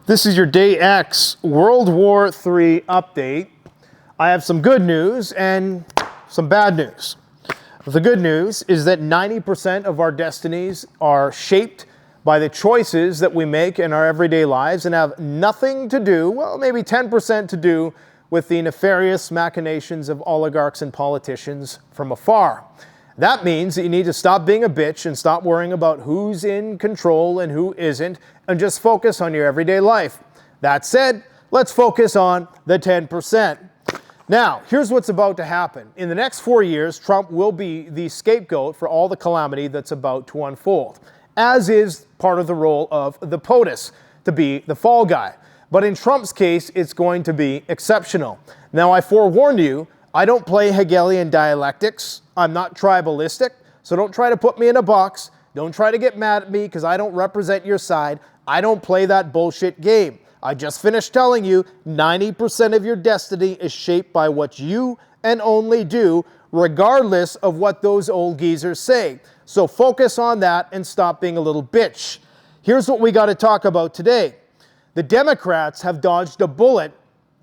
This is your Day X World War III update. I have some good news and some bad news. The good news is that 90% of our destinies are shaped by the choices that we make in our everyday lives and have nothing to do, well, maybe 10% to do with the nefarious machinations of oligarchs and politicians from afar. That means that you need to stop being a bitch and stop worrying about who's in control and who isn't, and just focus on your everyday life. That said, let's focus on the 10%. Now, here's what's about to happen. In the next 4 years, Trump will be the scapegoat for all the calamity that's about to unfold, as is part of the role of the POTUS, to be the fall guy. But in Trump's case, it's going to be exceptional. Now, I forewarn you, I don't play Hegelian dialectics. I'm not tribalistic, so don't try to put me in a box. Don't try to get mad at me because I don't represent your side. I don't play that bullshit game. I just finished telling you 90% of your destiny is shaped by what you and only do, regardless of what those old geezers say. So focus on that and stop being a little bitch. Here's what we got to talk about today. The Democrats have dodged a bullet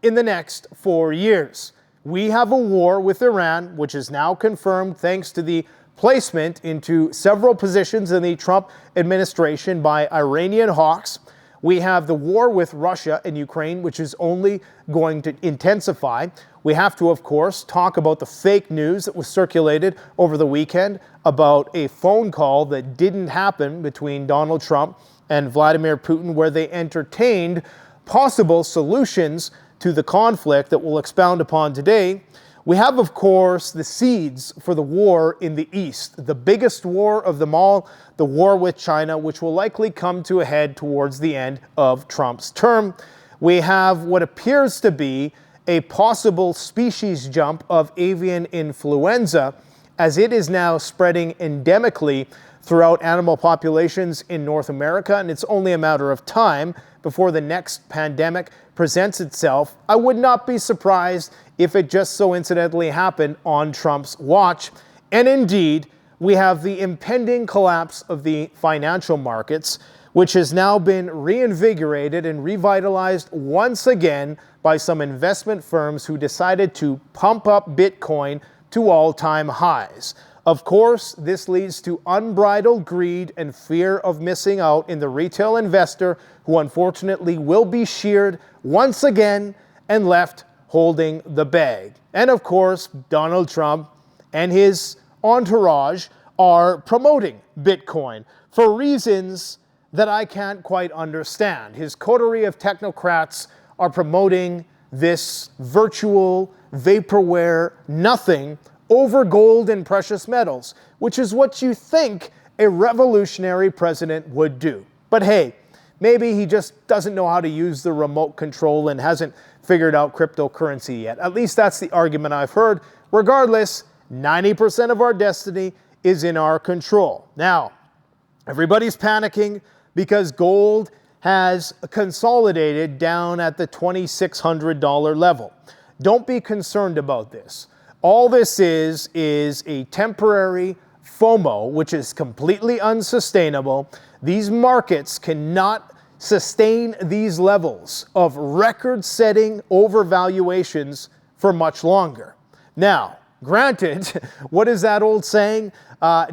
in the next 4 years. We have a war with Iran, which is now confirmed thanks to the placement into several positions in the Trump administration by Iranian hawks. We have the war with Russia and Ukraine, which is only going to intensify. We have to, of course, talk about the fake news that was circulated over the weekend about a phone call that didn't happen between Donald Trump and Vladimir Putin, where they entertained possible solutions to the conflict that we'll expound upon today. We have, of course, the seeds for the war in the East, the biggest war of them all, the war with China, which will likely come to a head towards the end of Trump's term. We have what appears to be a possible species jump of avian influenza, as it is now spreading endemically throughout animal populations in North America, and it's only a matter of time before the next pandemic presents itself. I would not be surprised if it just so incidentally happened on Trump's watch. And indeed, we have the impending collapse of the financial markets, which has now been reinvigorated and revitalized once again by some investment firms who decided to pump up Bitcoin to all-time highs. Of course, this leads to unbridled greed and fear of missing out in the retail investor, who unfortunately will be sheared once again and left holding the bag. And of course, Donald Trump and his entourage are promoting Bitcoin for reasons that I can't quite understand. His coterie of technocrats are promoting this virtual vaporware nothing over gold and precious metals, which is what you think a revolutionary president would do. But hey, maybe he just doesn't know how to use the remote control and hasn't figured out cryptocurrency yet. At least that's the argument I've heard. Regardless, 90% of our destiny is in our control. Now, everybody's panicking because gold has consolidated down at the $2,600 level. Don't be concerned about this. All this is a temporary FOMO, which is completely unsustainable. These markets cannot sustain these levels of record-setting overvaluations for much longer. Now, granted, what is that old saying?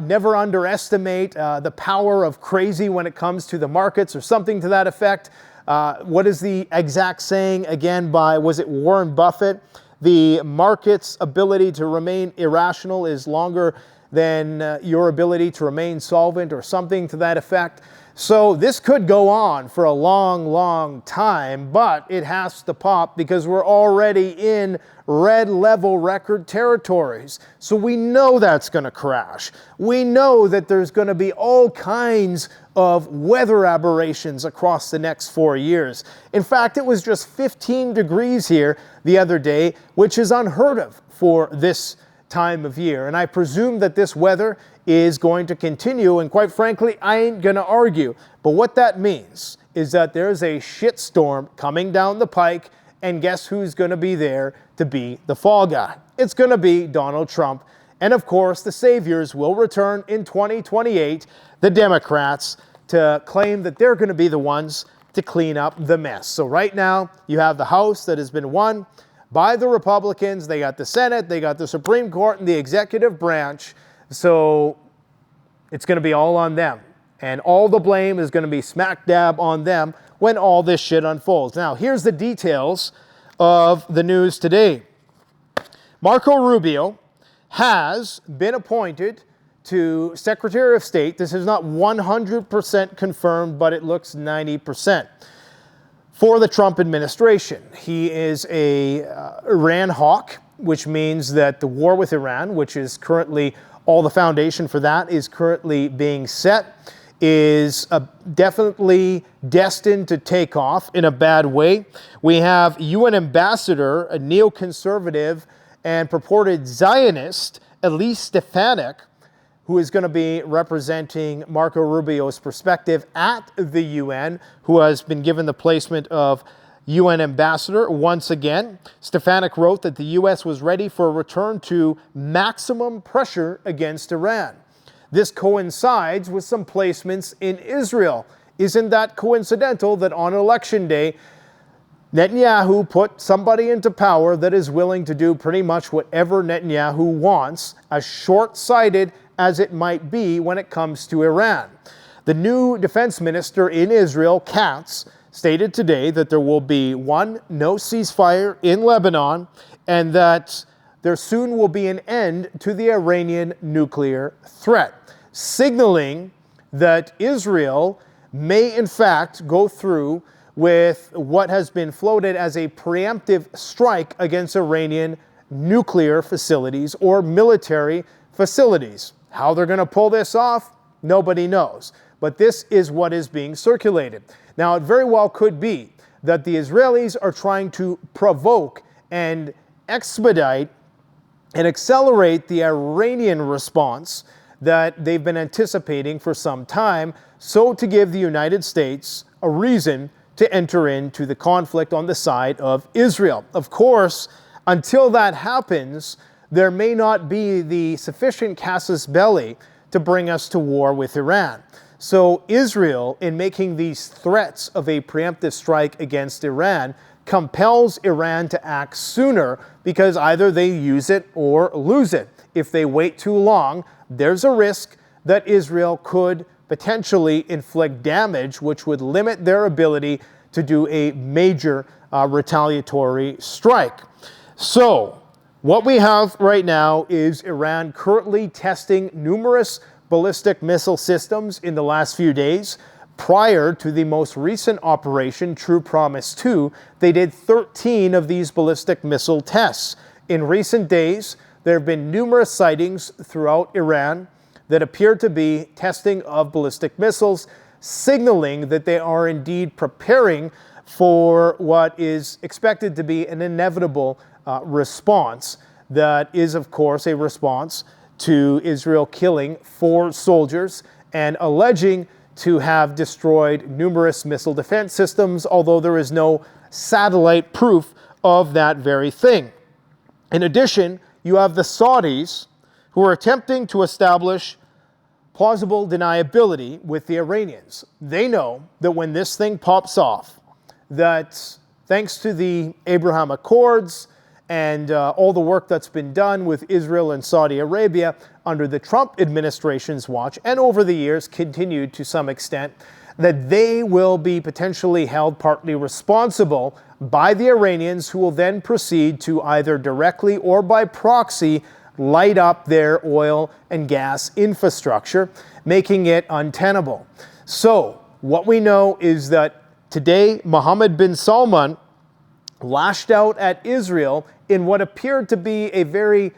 Never underestimate the power of crazy when it comes to the markets, or something to that effect. What is the exact saying again by, was it Warren Buffett? The market's ability to remain irrational is longer than your ability to remain solvent, or something to that effect. So this could go on for a long, long time, but it has to pop because we're already in red level record territories. So we know that's going to crash. We know that there's going to be all kinds of weather aberrations across the next 4 years. In fact, it was just 15 degrees here the other day, which is unheard of for this time of year. And I presume that this weather is going to continue, and quite frankly, I ain't gonna argue. But what that means is that there's a shitstorm coming down the pike, and guess who's gonna be there to be the fall guy? It's gonna be Donald Trump. And of course, the saviors will return in 2028, the Democrats, to claim that they're gonna be the ones to clean up the mess. So right now, you have the House that has been won by the Republicans. They got the Senate, they got the Supreme Court, and the executive branch. So it's going to be all on them. And all the blame is going to be smack dab on them when all this shit unfolds. Now, here's the details of the news today. Marco Rubio has been appointed to Secretary of State. This is not 100% confirmed, but it looks 90% for the Trump administration. He is a Iran hawk, which means that the war with Iran, which is currently all the foundation for that is currently being set, is definitely destined to take off in a bad way. We have UN ambassador, a neoconservative and purported Zionist, Elise Stefanik, who is going to be representing Marco Rubio's perspective at the UN, who has been given the placement of UN ambassador once again. Stefanik wrote that the U.S. was ready for a return to maximum pressure against Iran. This coincides with some placements in Israel. Isn't that coincidental that on election day, Netanyahu put somebody into power that is willing to do pretty much whatever Netanyahu wants, as short-sighted as it might be when it comes to Iran? The new defense minister in Israel, Katz, stated today that there will be no ceasefire in Lebanon, and that there soon will be an end to the Iranian nuclear threat, signaling that Israel may in fact go through with what has been floated as a preemptive strike against Iranian nuclear facilities or military facilities. How they're going to pull this off, nobody knows. But this is what is being circulated. Now, it very well could be that the Israelis are trying to provoke and expedite and accelerate the Iranian response that they've been anticipating for some time, so to give the United States a reason to enter into the conflict on the side of Israel. Of course, until that happens, there may not be the sufficient casus belli to bring us to war with Iran. So Israel, in making these threats of a preemptive strike against Iran, compels Iran to act sooner, because either they use it or lose it. If they wait too long, there's a risk that Israel could potentially inflict damage, which would limit their ability to do a major retaliatory strike. So what we have right now is Iran currently testing numerous ballistic missile systems in the last few days. Prior to the most recent operation, True Promise 2, they did 13 of these ballistic missile tests. In recent days, there have been numerous sightings throughout Iran that appear to be testing of ballistic missiles, signaling that they are indeed preparing for what is expected to be an inevitable response. That is, of course, a response to Israel killing 4 soldiers and alleging to have destroyed numerous missile defense systems, although there is no satellite proof of that very thing. In addition, you have the Saudis, who are attempting to establish plausible deniability with the Iranians. They know that when this thing pops off, that thanks to the Abraham Accords and all the work that's been done with Israel and Saudi Arabia under the Trump administration's watch, and over the years continued to some extent, that they will be potentially held partly responsible by the Iranians, who will then proceed to either directly or by proxy light up their oil and gas infrastructure, making it untenable. So what we know is that today Mohammed bin Salman lashed out at Israel in what appeared to be a very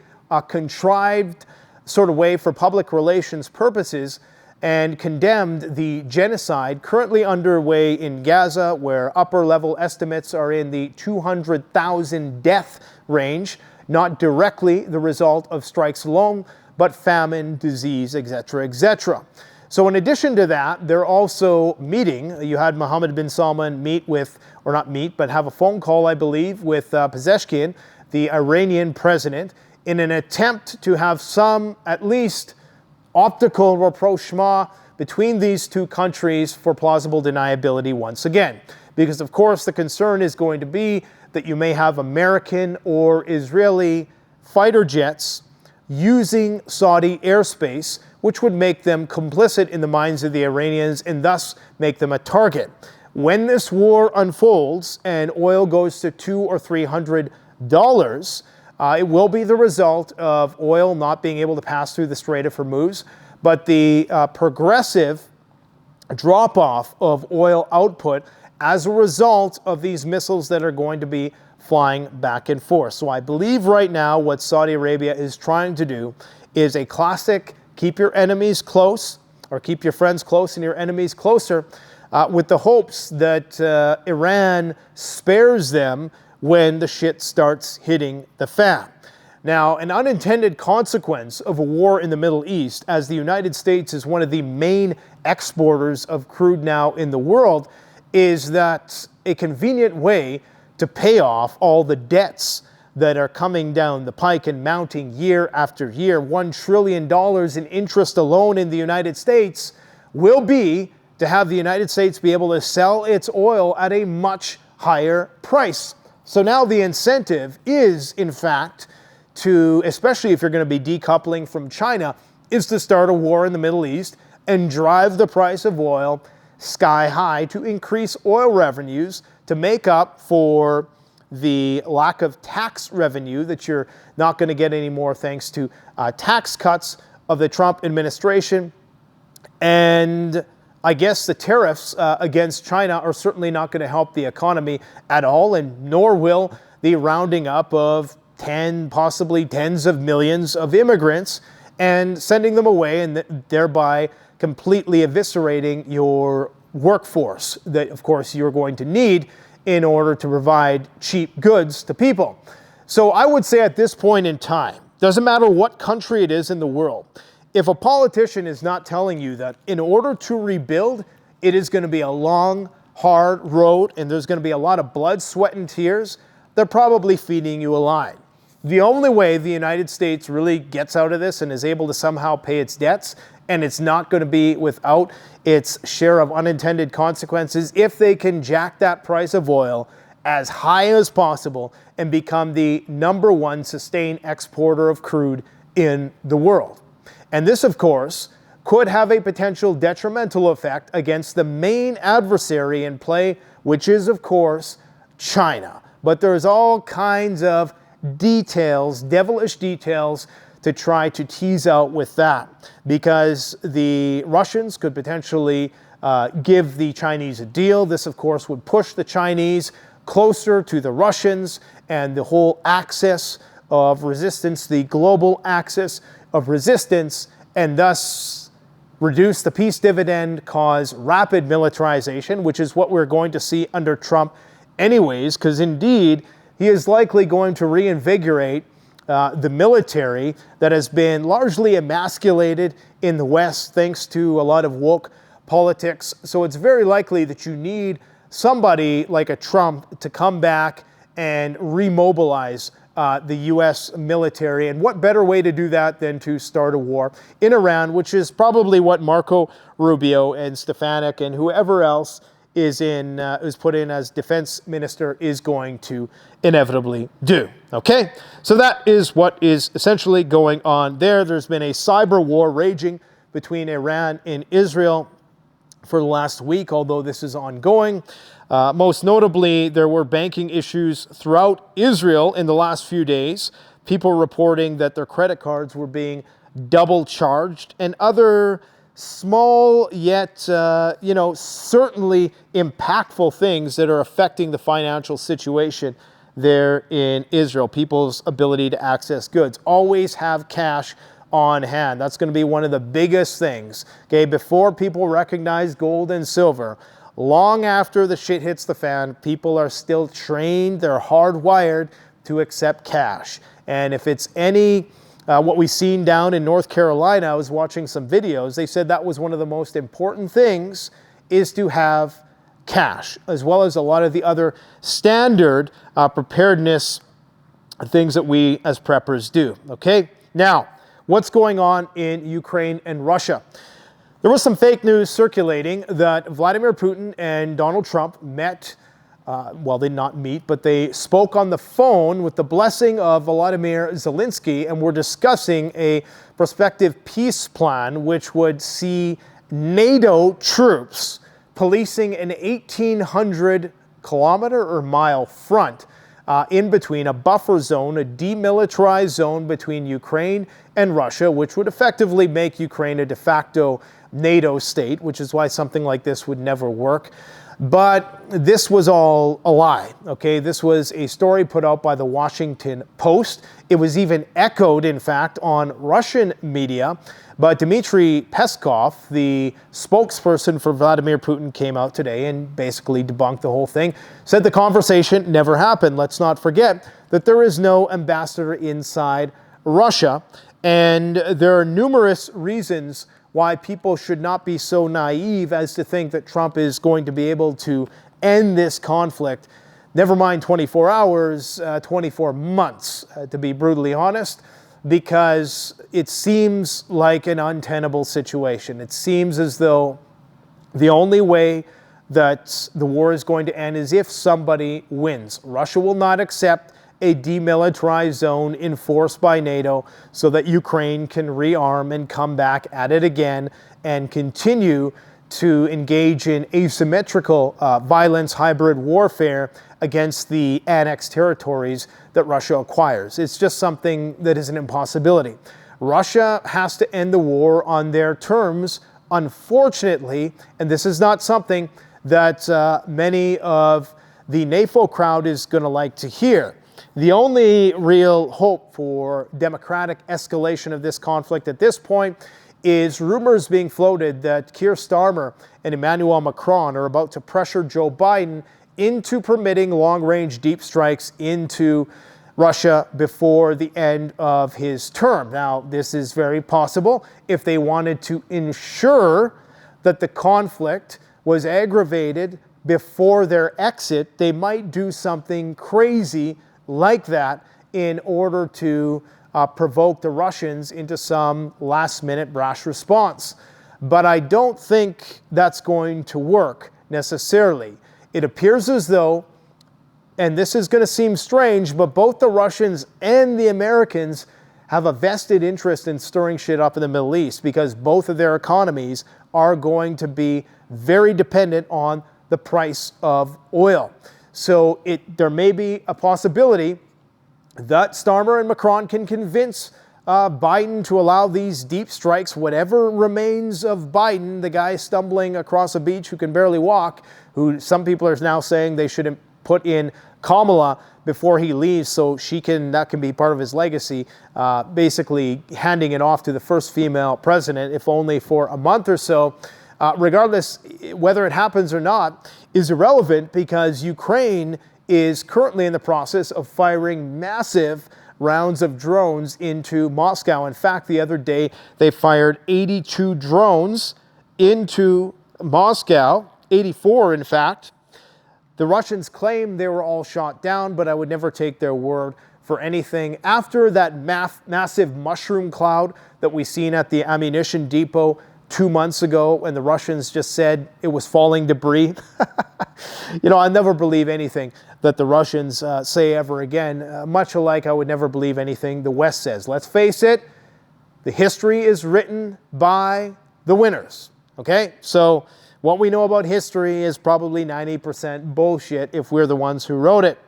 contrived sort of way for public relations purposes, and condemned the genocide currently underway in Gaza, where upper level estimates are in the 200,000 death range, not directly the result of strikes alone, but famine, disease, etc., etc. So in addition to that, they're also meeting. You had Mohammed bin Salman meet with, or not meet, but have a phone call, I believe, with Pezeshkian, the Iranian president, in an attempt to have some, at least, optical rapprochement between these two countries for plausible deniability once again. Because, of course, the concern is going to be that you may have American or Israeli fighter jets using Saudi airspace, which would make them complicit in the minds of the Iranians and thus make them a target. When this war unfolds and oil goes to $200 or $300, it will be the result of oil not being able to pass through the Strait of Hormuz, but the progressive drop-off of oil output as a result of these missiles that are going to be flying back and forth. So I believe right now what Saudi Arabia is trying to do is a classic keep your enemies close, or keep your friends close and your enemies closer, with the hopes that Iran spares them when the shit starts hitting the fan. Now, an unintended consequence of a war in the Middle East, as the United States is one of the main exporters of crude now in the world, is that a convenient way to pay off all the debts that are coming down the pike and mounting year after year. $1 trillion in interest alone in the United States will be to have the United States be able to sell its oil at a much higher price. So now the incentive is, in fact, to, especially if you're going to be decoupling from China, is to start a war in the Middle East and drive the price of oil sky high to increase oil revenues to make up for the lack of tax revenue that you're not going to get anymore thanks to tax cuts of the Trump administration. And I guess the tariffs against China are certainly not going to help the economy at all, and nor will the rounding up of 10, possibly tens of millions of immigrants and sending them away and thereby completely eviscerating your workforce that, of course, you're going to need in order to provide cheap goods to people. So I would say at this point in time, doesn't matter what country it is in the world, if a politician is not telling you that in order to rebuild, it is going to be a long, hard road and there's going to be a lot of blood, sweat, and tears, they're probably feeding you a lie. The only way the United States really gets out of this and is able to somehow pay its debts, and it's not going to be without its share of unintended consequences, if they can jack that price of oil as high as possible and become the #1 sustained exporter of crude in the world. And this, of course, could have a potential detrimental effect against the main adversary in play, which is, of course, China. But there's all kinds of details, devilish details, to try to tease out with that, because the Russians could potentially give the Chinese a deal. This, of course, would push the Chinese closer to the Russians and the whole axis of resistance, the global axis of resistance, and thus reduce the peace dividend, cause rapid militarization, which is what we're going to see under Trump anyways, because indeed he is likely going to reinvigorate the military that has been largely emasculated in the West thanks to a lot of woke politics. So it's very likely that you need somebody like a Trump to come back and remobilize the U.S. military. And what better way to do that than to start a war in Iran, which is probably what Marco Rubio and Stefanik and whoever else is put in as defense minister is going to inevitably do. Okay, so that is what is essentially going on there. There's been a cyber war raging between Iran and Israel for the last week, although this is ongoing. Most notably, there were banking issues throughout Israel in the last few days. People reporting that their credit cards were being double charged, and other small yet, certainly impactful things that are affecting the financial situation there in Israel. People's ability to access goods. Always have cash on hand. That's going to be one of the biggest things. Okay, before people recognize gold and silver, long after the shit hits the fan, people are still trained, they're hardwired to accept cash. And if it's any what we've seen down in North Carolina, I was watching some videos, they said that was one of the most important things, is to have cash, as well as a lot of the other standard preparedness things that we as preppers do. Okay, now, what's going on in Ukraine and Russia? There was some fake news circulating that Vladimir Putin and Donald Trump met. Well, they did not meet, but they spoke on the phone with the blessing of Volodymyr Zelensky and were discussing a prospective peace plan which would see NATO troops policing an 1,800-kilometer or mile front in between a buffer zone, a demilitarized zone between Ukraine and Russia, which would effectively make Ukraine a de facto NATO state, which is why something like this would never work. But this was all a lie, okay? This was a story put out by the Washington Post. It was even echoed, in fact, on Russian media. But Dmitry Peskov, the spokesperson for Vladimir Putin, came out today and basically debunked the whole thing. Said the conversation never happened. Let's not forget that there is no ambassador inside Russia. And there are numerous reasons why people should not be so naive as to think that Trump is going to be able to end this conflict. Never mind 24 hours, 24 months, to be brutally honest, because it seems like an untenable situation. It seems as though the only way that the war is going to end is if somebody wins. Russia will not accept a demilitarized zone enforced by NATO so that Ukraine can rearm and come back at it again and continue to engage in asymmetrical violence, hybrid warfare against the annexed territories that Russia acquires. It's just something that is an impossibility. Russia has to end the war on their terms, unfortunately, and this is not something that many of the NAFO crowd is going to like to hear. The only real hope for democratic escalation of this conflict at this point is rumors being floated that Keir Starmer and Emmanuel Macron are about to pressure Joe Biden into permitting long-range deep strikes into Russia before the end of his term. Now, this is very possible if they wanted to ensure that the conflict was aggravated before their exit. They might do something crazy like that in order to provoke the Russians into some last-minute brash response. But I don't think that's going to work necessarily. It appears as though, and this is going to seem strange, but both the Russians and the Americans have a vested interest in stirring shit up in the Middle East because both of their economies are going to be very dependent on the price of oil. So there may be a possibility that Starmer and Macron can convince Biden to allow these deep strikes, whatever remains of Biden, the guy stumbling across a beach who can barely walk, who some people are now saying they should put in Kamala before he leaves so that can be part of his legacy, basically handing it off to the first female president, if only for a month or so. Regardless, whether it happens or not is irrelevant because Ukraine is currently in the process of firing massive rounds of drones into Moscow. In fact, the other day they fired 82 drones into Moscow, 84 in fact. The Russians claim they were all shot down, but I would never take their word for anything. After that massive mushroom cloud that we seen at the ammunition depot 2 months ago when the Russians just said it was falling debris. I never believe anything that the Russians say ever again, much alike I would never believe anything the West says. Let's face it, the history is written by the winners, okay? So what we know about history is probably 90% bullshit if we're the ones who wrote it.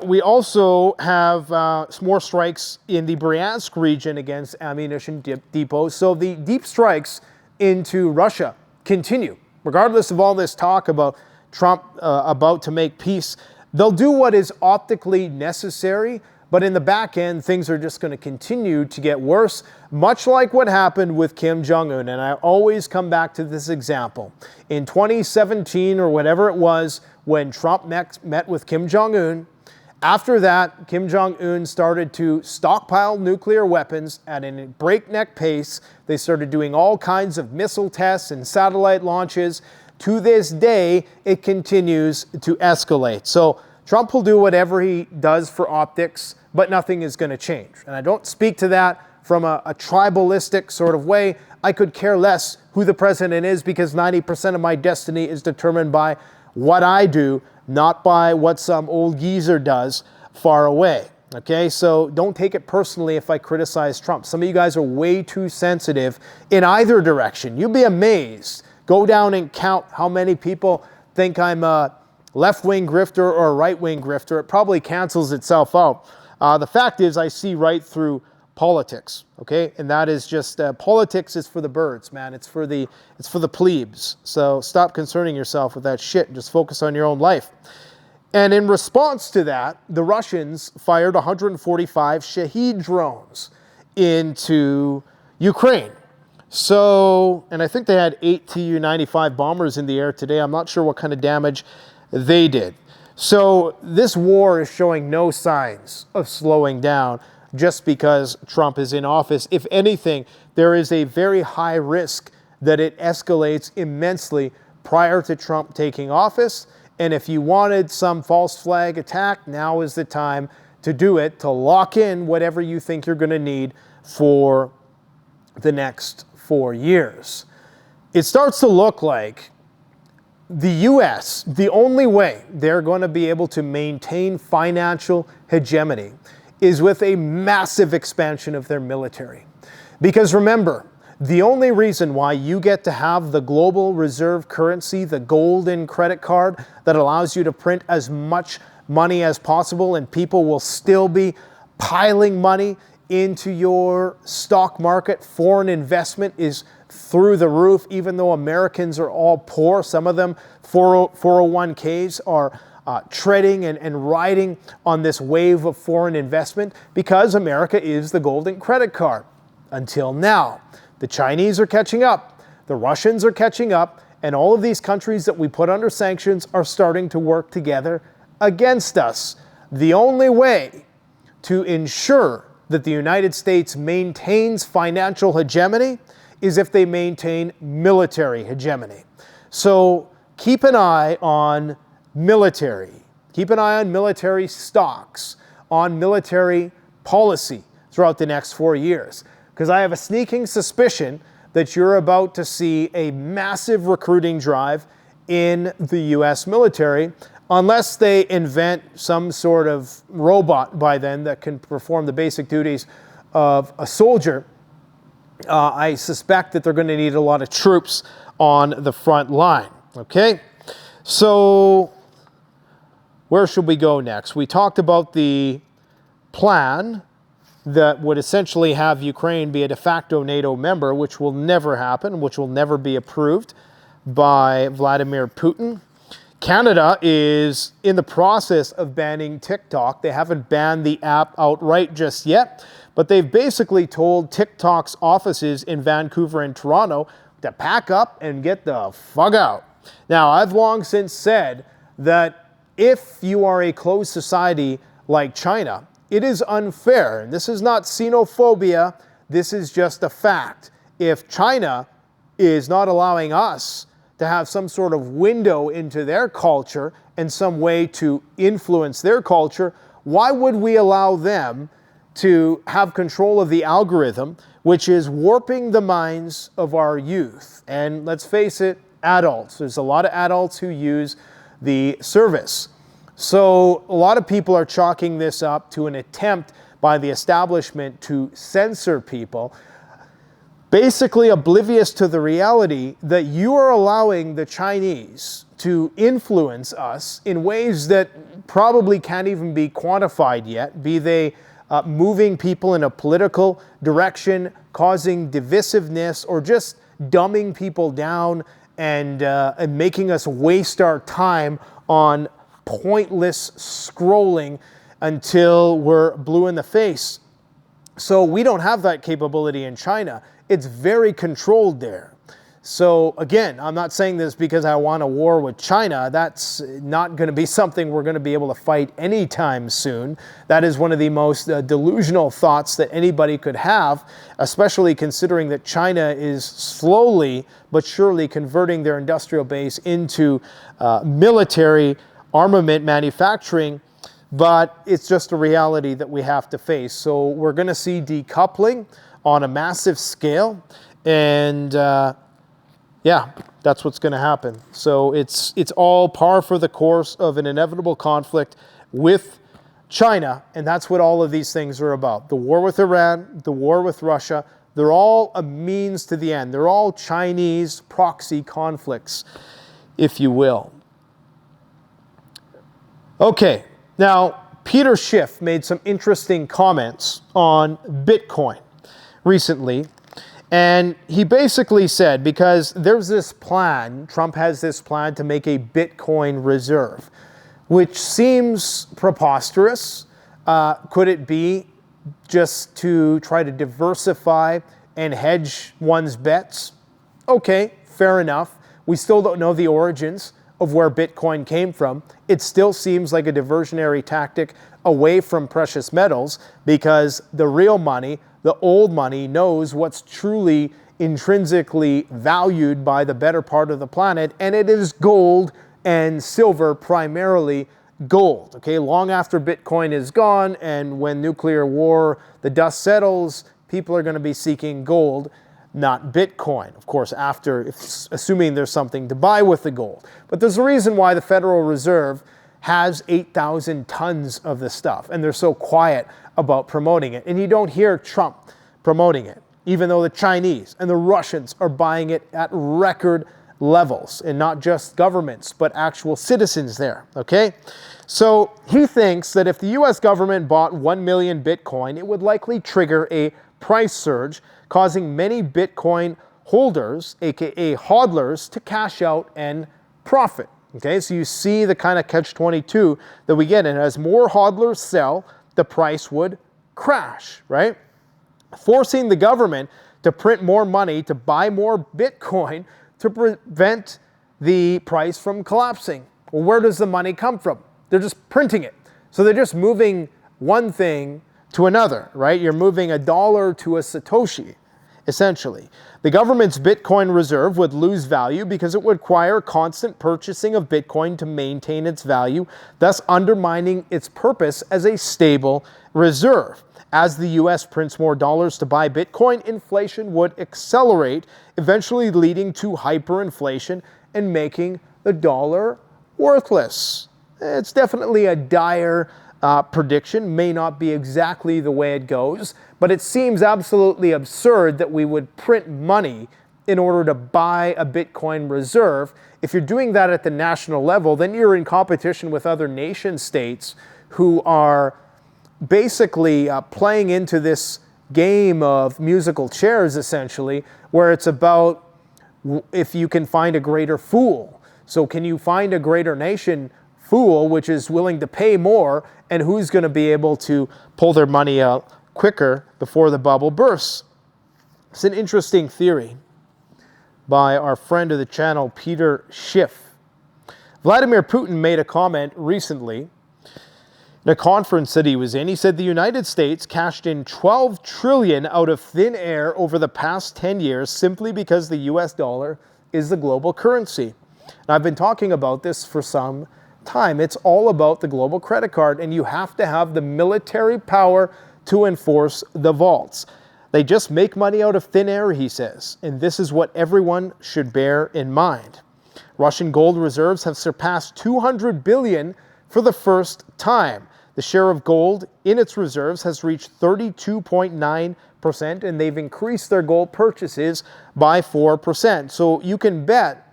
We also have some more strikes in the Bryansk region against ammunition depots. So the deep strikes into Russia continue. Regardless of all this talk about Trump about to make peace, they'll do what is optically necessary, but in the back end, things are just going to continue to get worse, much like what happened with Kim Jong-un. And I always come back to this example. In 2017 or whatever it was, when Trump met with Kim Jong-un, after that, Kim Jong-un started to stockpile nuclear weapons at a breakneck pace. They started doing all kinds of missile tests and satellite launches. To this day, it continues to escalate. So Trump will do whatever he does for optics, but nothing is going to change. And I don't speak to that from a tribalistic sort of way. I could care less who the president is because 90% of my destiny is determined by what I do, not by what some old geezer does far away. Okay, so don't take it personally if I criticize Trump. Some of you guys are way too sensitive in either direction. You'd be amazed. Go down and count how many people think I'm a left-wing grifter or a right-wing grifter. It probably cancels itself out. The fact is I see right through politics, okay? And that is just, politics is for the birds, man. It's for the plebes. So stop concerning yourself with that shit and just focus on your own life. And in response to that, the Russians fired 145 Shahed drones into Ukraine. So, and I think they had 8 Tu-95 bombers in the air today. I'm not sure what kind of damage they did. So this war is showing no signs of slowing down just because Trump is in office. If anything, there is a very high risk that it escalates immensely prior to Trump taking office. And if you wanted some false flag attack, now is the time to do it, to lock in whatever you think you're going to need for the next 4 years. It starts to look like the U.S., the only way they're going to be able to maintain financial hegemony is with a massive expansion of their military. Because remember, the only reason why you get to have the global reserve currency, the golden credit card that allows you to print as much money as possible and people will still be piling money into your stock market, foreign investment is through the roof, even though Americans are all poor. Some of them, 401ks, are treading and riding on this wave of foreign investment because America is the golden credit card. Until now. The Chinese are catching up, the Russians are catching up, and all of these countries that we put under sanctions are starting to work together against us. The only way to ensure that the United States maintains financial hegemony is if they maintain military hegemony. So keep an eye on military. Keep an eye on military stocks, on military policy throughout the next 4 years. Because I have a sneaking suspicion that you're about to see a massive recruiting drive in the U.S. military, unless they invent some sort of robot by then that can perform the basic duties of a soldier. I suspect that they're going to need a lot of troops on the front line. Okay? So, where should we go next? We talked about the plan that would essentially have Ukraine be a de facto NATO member, which will never happen, which will never be approved by Vladimir Putin. Canada is in the process of banning TikTok. They haven't banned the app outright just yet, but they've basically told TikTok's offices in Vancouver and Toronto to pack up and get the fuck out. Now, I've long since said that if you are a closed society like China, it is unfair, and this is not xenophobia, this is just a fact. If China is not allowing us to have some sort of window into their culture and some way to influence their culture, why would we allow them to have control of the algorithm, which is warping the minds of our youth? And let's face it, adults. There's a lot of adults who use the service. So a lot of people are chalking this up to an attempt by the establishment to censor people, basically oblivious to the reality that you are allowing the Chinese to influence us in ways that probably can't even be quantified yet, be they moving people in a political direction, causing divisiveness, or just dumbing people down and making us waste our time on pointless scrolling until we're blue in the face. So we don't have that capability in China. It's very controlled there. So again, I'm not saying this because I want a war with China. That's not going to be something we're going to be able to fight anytime soon. That is one of the most delusional thoughts that anybody could have, especially considering that China is slowly but surely converting their industrial base into military armament manufacturing. But it's just a reality that we have to face. So we're going to see decoupling on a massive scale. And yeah, that's what's going to happen. So it's all par for the course of an inevitable conflict with China, and that's what all of these things are about. The war with Iran, the war with Russia, they're all a means to the end. They're all Chinese proxy conflicts, if you will. Okay, now Peter Schiff made some interesting comments on Bitcoin recently. And he basically said, because there's this plan, Trump has this plan to make a Bitcoin reserve, which seems preposterous. Could it be just to try to diversify and hedge one's bets? Okay, fair enough. We still don't know the origins of where Bitcoin came from. It still seems like a diversionary tactic away from precious metals, because the real money, the old money, knows what's truly intrinsically valued by the better part of the planet, and it is gold and silver, primarily gold. Okay, long after Bitcoin is gone and when nuclear war, the dust settles, people are going to be seeking gold, not Bitcoin. Of course, assuming there's something to buy with the gold. But there's a reason why the Federal Reserve has 8,000 tons of this stuff, and they're so quiet about promoting it. And you don't hear Trump promoting it, even though the Chinese and the Russians are buying it at record levels, and not just governments, but actual citizens there, okay? So he thinks that if the US government bought 1 million Bitcoin, it would likely trigger a price surge, causing many Bitcoin holders, aka hodlers, to cash out and profit. Okay, so you see the kind of catch-22 that we get in. As more hodlers sell, the price would crash, right? Forcing the government to print more money to buy more Bitcoin to prevent the price from collapsing. Well, where does the money come from? They're just printing it. So they're just moving one thing to another, right? You're moving a dollar to a Satoshi, essentially. The government's Bitcoin reserve would lose value because it would require constant purchasing of Bitcoin to maintain its value, thus undermining its purpose as a stable reserve. As the US prints more dollars to buy Bitcoin, inflation would accelerate, eventually leading to hyperinflation and making the dollar worthless. It's definitely a dire prediction, may not be exactly the way it goes, but it seems absolutely absurd that we would print money in order to buy a Bitcoin reserve. If you're doing that at the national level, then you're in competition with other nation states who are basically playing into this game of musical chairs, essentially, where it's about if you can find a greater fool. So can you find a greater nation fool which is willing to pay more, and who's going to be able to pull their money out quicker before the bubble bursts? It's an interesting theory by our friend of the channel, Peter Schiff. Vladimir Putin made a comment recently in a conference that he was in. He said the United States cashed in $12 trillion out of thin air over the past 10 years simply because the US dollar is the global currency. And I've been talking about this for some time. It's all about the global credit card, and you have to have the military power to enforce the vaults. They just make money out of thin air, he says, and this is what everyone should bear in mind. Russian gold reserves have surpassed 200 billion for the first time. The share of gold in its reserves has reached 32.9%, and they've increased their gold purchases by 4%. So you can bet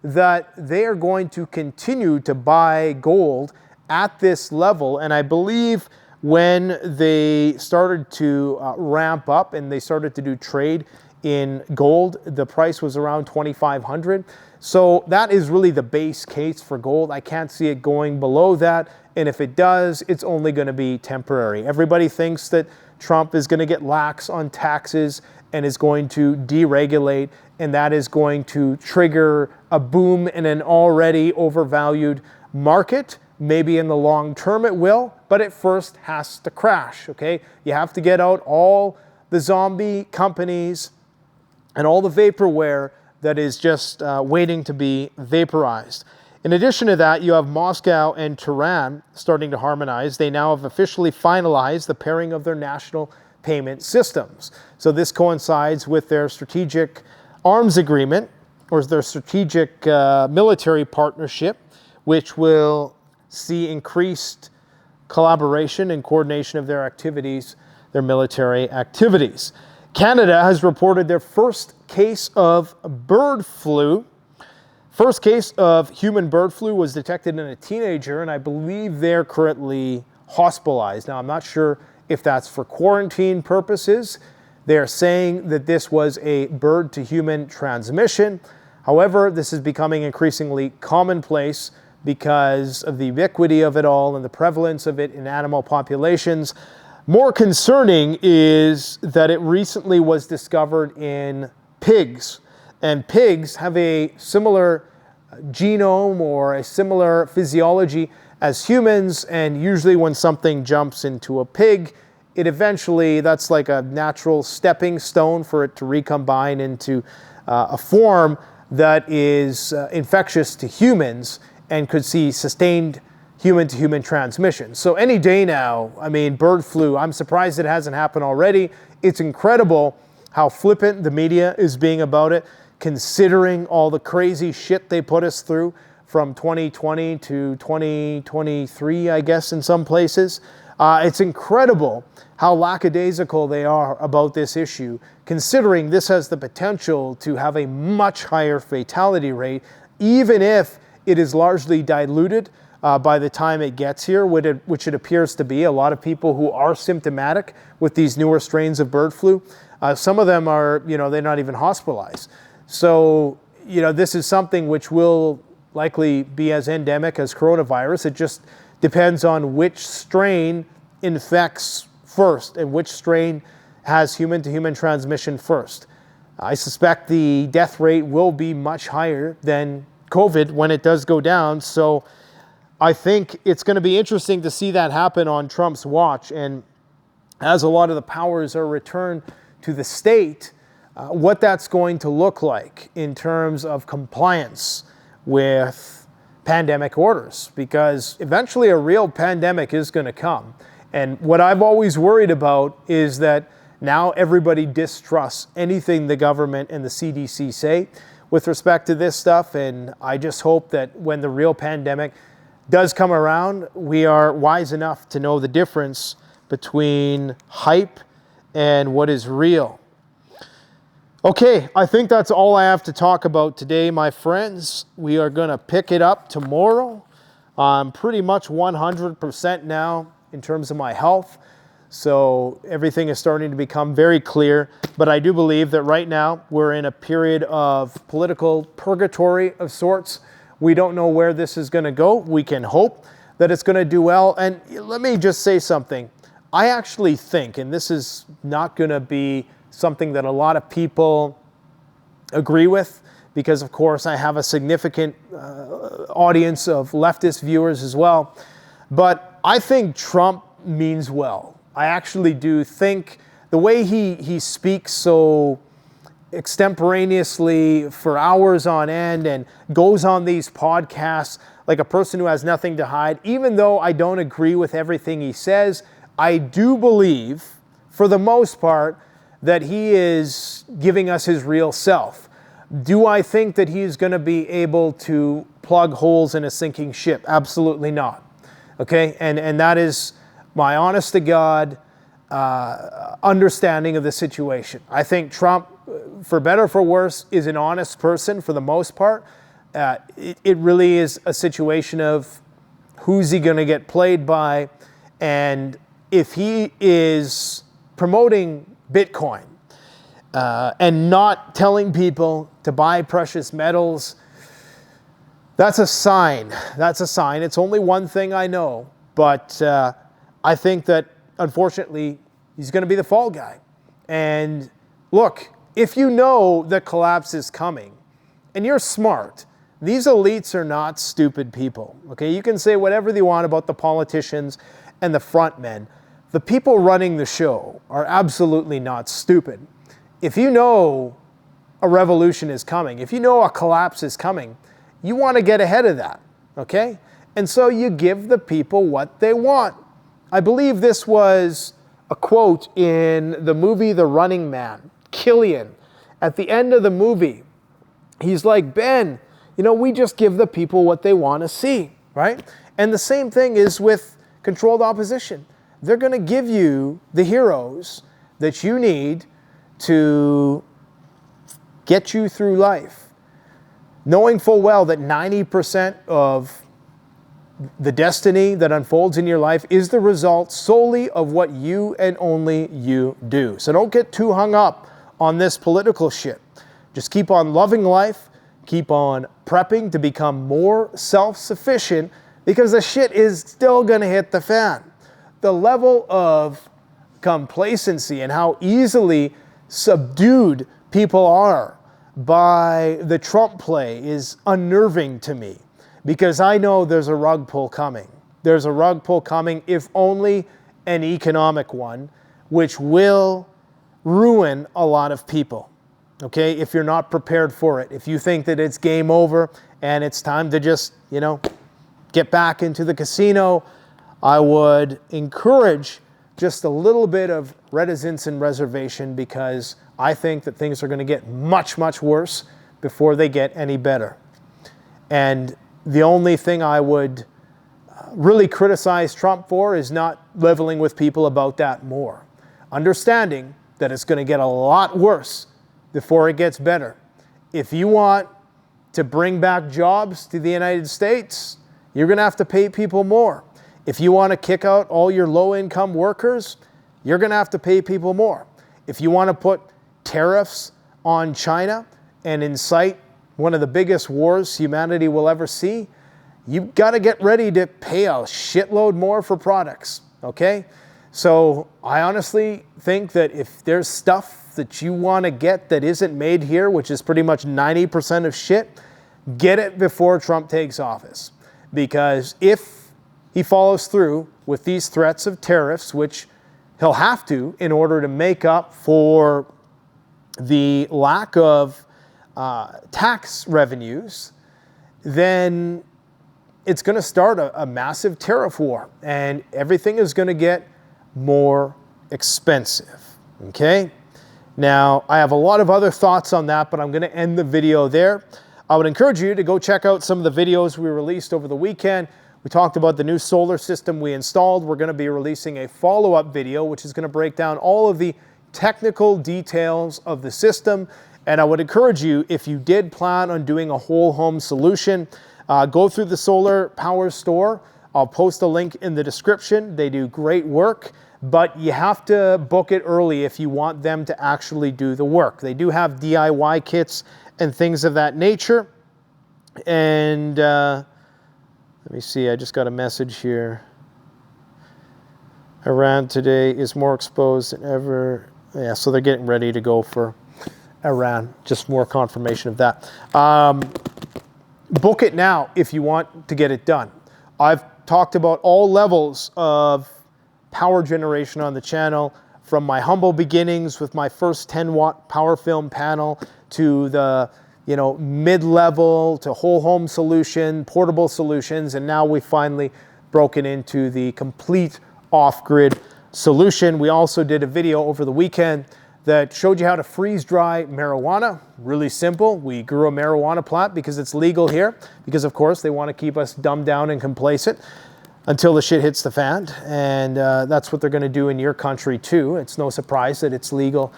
that they are going to continue to buy gold at this level. And I believe when they started to ramp up and they started to do trade in gold, the price was around 2,500. So that is really the base case for gold. I can't see it going below that. And if it does, it's only going to be temporary. Everybody thinks that Trump is going to get lax on taxes and is going to deregulate, and that is going to trigger a boom in an already overvalued market. Maybe in the long term it will, but it first has to crash, okay? You have to get out all the zombie companies and all the vaporware that is just waiting to be vaporized. In addition to that, you have Moscow and Tehran starting to harmonize. They now have officially finalized the pairing of their national payment systems. So this coincides with their strategic arms agreement, or their strategic military partnership, which will see increased collaboration and coordination of their activities, their military activities. Canada has reported their first case of bird flu. First case of human bird flu was detected in a teenager, and I believe they're currently hospitalized. Now, I'm not sure if that's for quarantine purposes. They're saying that this was a bird-to-human transmission. However, this is becoming increasingly commonplace because of the ubiquity of it all and the prevalence of it in animal populations. More concerning is that it recently was discovered in pigs. And pigs have a similar genome or a similar physiology as humans, and usually when something jumps into a pig, it eventually, that's like a natural stepping stone for it to recombine into a form that is infectious to humans and could see sustained human-to-human transmission. So any day now, I mean, bird flu, I'm surprised it hasn't happened already. It's incredible how flippant the media is being about it, considering all the crazy shit they put us through from 2020 to 2023, I guess, in some places. It's incredible how lackadaisical they are about this issue, considering this has the potential to have a much higher fatality rate, even if it is largely diluted by the time it gets here, which it appears to be. A lot of people who are symptomatic with these newer strains of bird flu, some of them are, they're not even hospitalized. So, this is something which will likely be as endemic as coronavirus. It just depends on which strain infects first and which strain has human-to-human transmission first. I suspect the death rate will be much higher than COVID when it does go down. So I think it's going to be interesting to see that happen on Trump's watch. And as a lot of the powers are returned to the state, what that's going to look like in terms of compliance with pandemic orders, because eventually a real pandemic is going to come. And what I've always worried about is that now everybody distrusts anything the government and the CDC say with respect to this stuff. And I just hope that when the real pandemic does come around, we are wise enough to know the difference between hype and what is real. Okay, I think that's all I have to talk about today, my friends. We are going to pick it up tomorrow. I'm pretty much 100% now in terms of my health. So everything is starting to become very clear. But I do believe that right now we're in a period of political purgatory of sorts. We don't know where this is going to go. We can hope that it's going to do well. And let me just say something. I actually think, and this is not going to be something that a lot of people agree with, because of course I have a significant audience of leftist viewers as well. But I think Trump means well. I actually do think the way he speaks so extemporaneously for hours on end and goes on these podcasts like a person who has nothing to hide, even though I don't agree with everything he says, I do believe, for the most part, that he is giving us his real self. Do I think that he's going to be able to plug holes in a sinking ship? Absolutely not. Okay, and that is my honest to God understanding of the situation. I think Trump, for better or for worse, is an honest person for the most part. It really is a situation of who's he going to get played by, and if he is promoting Bitcoin and not telling people to buy precious metals, that's a sign. That's a sign. It's only one thing I know, but I think that unfortunately he's going to be the fall guy. And look, if you know that collapse is coming and you're smart, these elites are not stupid people. Okay, you can say whatever you want about the politicians and the front men. The people running the show are absolutely not stupid. If you know a revolution is coming, if you know a collapse is coming, you want to get ahead of that, okay? And so you give the people what they want. I believe this was a quote in the movie The Running Man. Killian, at the end of the movie, he's like, Ben, you know, we just give the people what they want to see, right? And the same thing is with controlled opposition. They're going to give you the heroes that you need to get you through life, knowing full well that 90% of the destiny that unfolds in your life is the result solely of what you and only you do. So don't get too hung up on this political shit. Just keep on loving life, keep on prepping to become more self-sufficient, because the shit is still gonna hit the fan. The level of complacency and how easily subdued people are by the Trump play is unnerving to me, because I know there's a rug pull coming. There's a rug pull coming, if only an economic one, which will ruin a lot of people, okay, if you're not prepared for it. If you think that it's game over and it's time to just, you know, get back into the casino, I would encourage just a little bit of reticence and reservation, because I think that things are going to get much, much worse before they get any better. And the only thing I would really criticize Trump for is not leveling with people about that more. Understanding that it's going to get a lot worse before it gets better. If you want to bring back jobs to the United States, you're going to have to pay people more. If you want to kick out all your low-income workers, you're going to have to pay people more. If you want to put tariffs on China and incite one of the biggest wars humanity will ever see, you've got to get ready to pay a shitload more for products, okay? So I honestly think that if there's stuff that you want to get that isn't made here, which is pretty much 90% of shit, get it before Trump takes office. Because if he follows through with these threats of tariffs, which he'll have to in order to make up for the lack of tax revenues, then it's going to start a massive tariff war, and everything is going to get more expensive, okay? Now, I have a lot of other thoughts on that, but I'm going to end the video there. I would encourage you to go check out some of the videos we released over the weekend. We talked about the new solar system we installed. We're going to be releasing a follow-up video, which is going to break down all of the technical details of the system. And I would encourage you, if you did plan on doing a whole home solution, go through the Solar Power Store. I'll post a link in the description. They do great work, but you have to book it early if you want them to actually do the work. They do have DIY kits and things of that nature. And let me see, I just got a message here. Iran today is more exposed than ever. Yeah, so they're getting ready to go for Iran. Just more confirmation of that. Book it now if you want to get it done. I've talked about all levels of power generation on the channel, from my humble beginnings with my first 10-watt power film panel to the mid-level to whole home solution, portable solutions, and now we've finally broken into the complete off-grid solution. We also did a video over the weekend that showed you how to freeze dry marijuana. Really simple. We grew a marijuana plant because it's legal here, because of course they want to keep us dumbed down and complacent until the shit hits the fan. And that's what they're going to do in your country too. It's no surprise that it's legal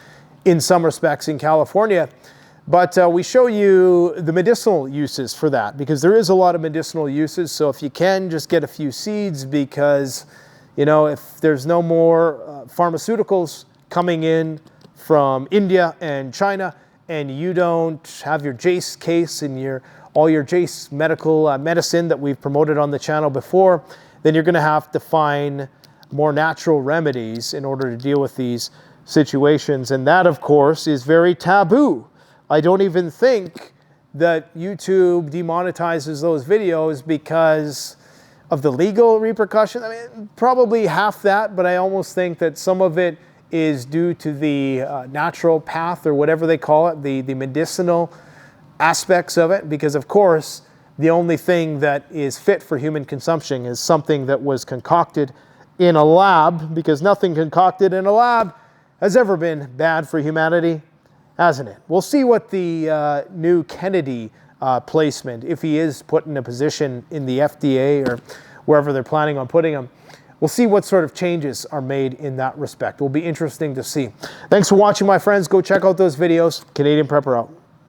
in some respects in California. But we show you the medicinal uses for that, because there is a lot of medicinal uses. So if you can, just get a few seeds, because if there's no more pharmaceuticals coming in from India and China, and you don't have your Jace case and all your Jace medical medicine that we've promoted on the channel before, then you're going to have to find more natural remedies in order to deal with these situations. And that, of course, is very taboo. I don't even think that YouTube demonetizes those videos because of the legal repercussions. I mean, probably half that, but I almost think that some of it is due to the natural path, or whatever they call it, the medicinal aspects of it, because of course the only thing that is fit for human consumption is something that was concocted in a lab, because nothing concocted in a lab has ever been bad for humanity, hasn't it? We'll see what the new Kennedy placement, if he is put in a position in the FDA or wherever they're planning on putting him, we'll see what sort of changes are made in that respect. It will be interesting to see. Thanks for watching, my friends. Go check out those videos. Canadian Prepper out.